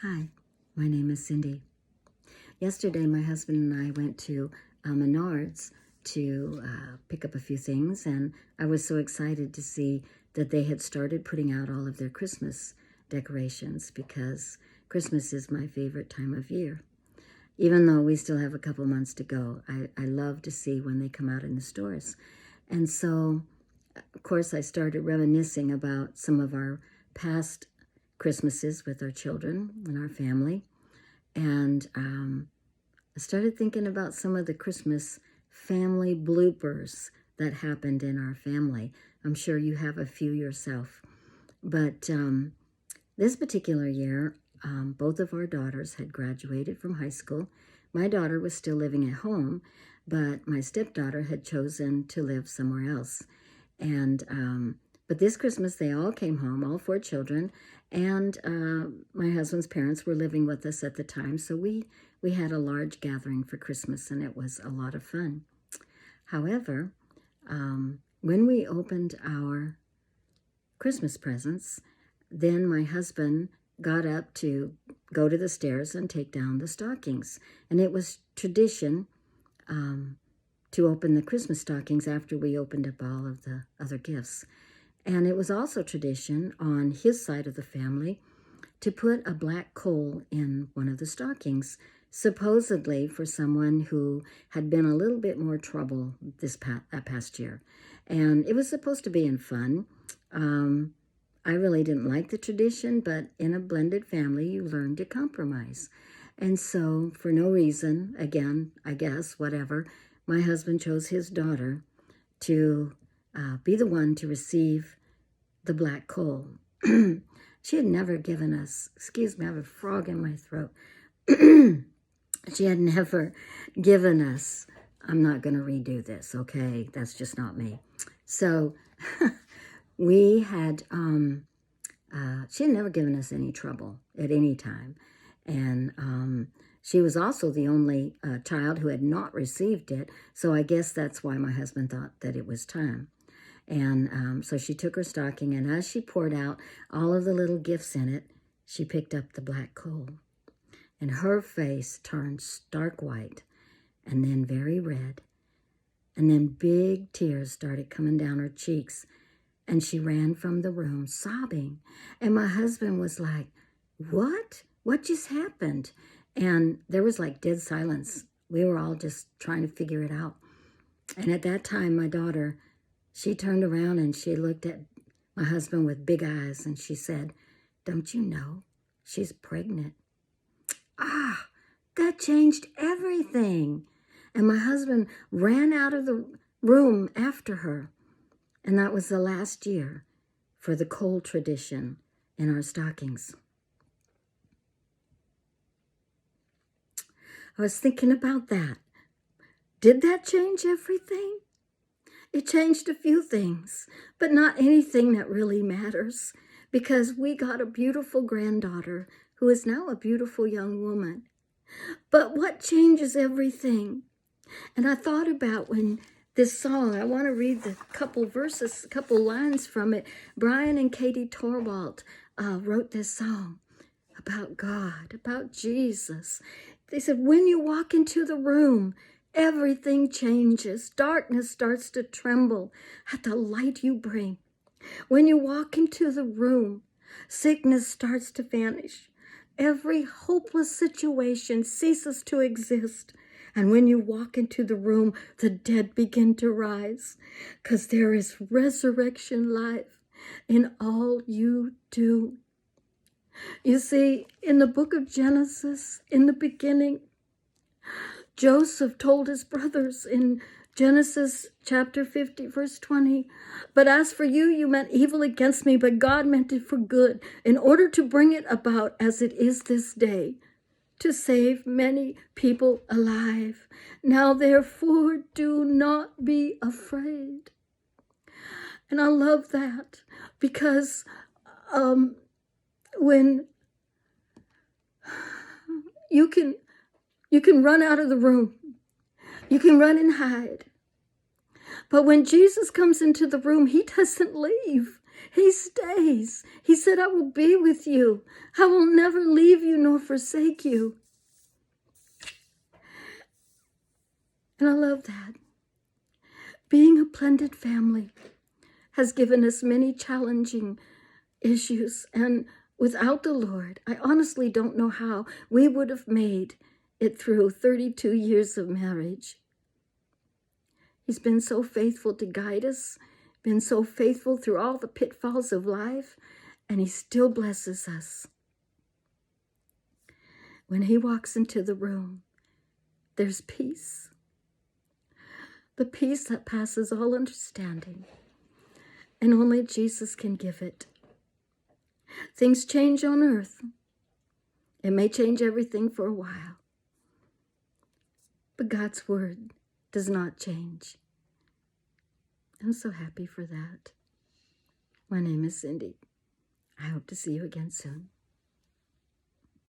Hi, my name is Cindi. Yesterday, my husband and I went to Menards to pick up a few things, and I was so excited to see that they had started putting out all of their Christmas decorations because Christmas is my favorite time of year. Even though we still have a couple months to go, I love to see when they come out in the stores. And so, of course, I started reminiscing about some of our past Christmases with our children and our family. And I started thinking about some of the Christmas family bloopers that happened in our family. I'm sure you have a few yourself. But this particular year, both of our daughters had graduated from high school. My daughter was still living at home, but my stepdaughter had chosen to live somewhere else. And but this Christmas, they all came home, all four children, and my husband's parents were living with us at the time, so we had a large gathering for Christmas, and it was a lot of fun. However, when we opened our Christmas presents, then my husband got up to go to the stairs and take down the stockings, and it was tradition to open the Christmas stockings after we opened up all of the other gifts. And it was also tradition on his side of the family to put a black coal in one of the stockings, supposedly for someone who had been a little bit more trouble this past year. And it was supposed to be in fun. I really didn't like the tradition, but in a blended family, you learn to compromise. And so, for no reason, again, I guess, whatever, my husband chose his daughter to be the one to receive the black coal. She had never given us, excuse me, I have a frog in my throat. She had never given us, I'm not going to redo this, okay? That's just not me. So we had, she had never given us any trouble at any time. And she was also the only child who had not received it. So I guess that's why my husband thought that it was time. And so she took her stocking, and as she poured out all of the little gifts in it, she picked up the black coal. And her face turned stark white, and then very red. And then big tears started coming down her cheeks, and she ran from the room sobbing. And my husband was like, "What? What just happened?" And there was like dead silence. We were all just trying to figure it out. And at that time, my daughter, she turned around and she looked at my husband with big eyes and she said, "Don't you know she's pregnant?" That changed everything. And my husband ran out of the room after her. And that was the last year for the coal tradition in our stockings. I was thinking about that. Did that change everything? It changed a few things, but not anything that really matters, because we got a beautiful granddaughter who is now a beautiful young woman. But what changes everything? And I thought about when this song, I want to read the couple verses, couple lines from it. Brian and Katie Torwalt wrote this song about God, about Jesus. They said, when you walk into the room, everything changes. Darkness starts to tremble at the light you bring. When you walk into the room, sickness starts to vanish. Every hopeless situation ceases to exist. And when you walk into the room, the dead begin to rise, because there is resurrection life in all you do. You see, in the book of Genesis, in the beginning, Joseph told his brothers in Genesis chapter 50, verse 20, "But as for you, you meant evil against me, but God meant it for good, in order to bring it about as it is this day, to save many people alive. Now, therefore, do not be afraid." And I love that because when you can run out of the room, you can run and hide. But when Jesus comes into the room, he doesn't leave. He stays. He said, I will be with you. I will never leave you nor forsake you. And I love that. Being a blended family has given us many challenging issues. And without the Lord, I honestly don't know how we would have made it through 32 years of marriage. He's been so faithful to guide us, been so faithful through all the pitfalls of life, and he still blesses us. When he walks into the room, there's peace. The peace that passes all understanding, and only Jesus can give it. Things change on earth. It may change everything for a while, but God's word does not change. I'm so happy for that. My name is Cindi. I hope to see you again soon.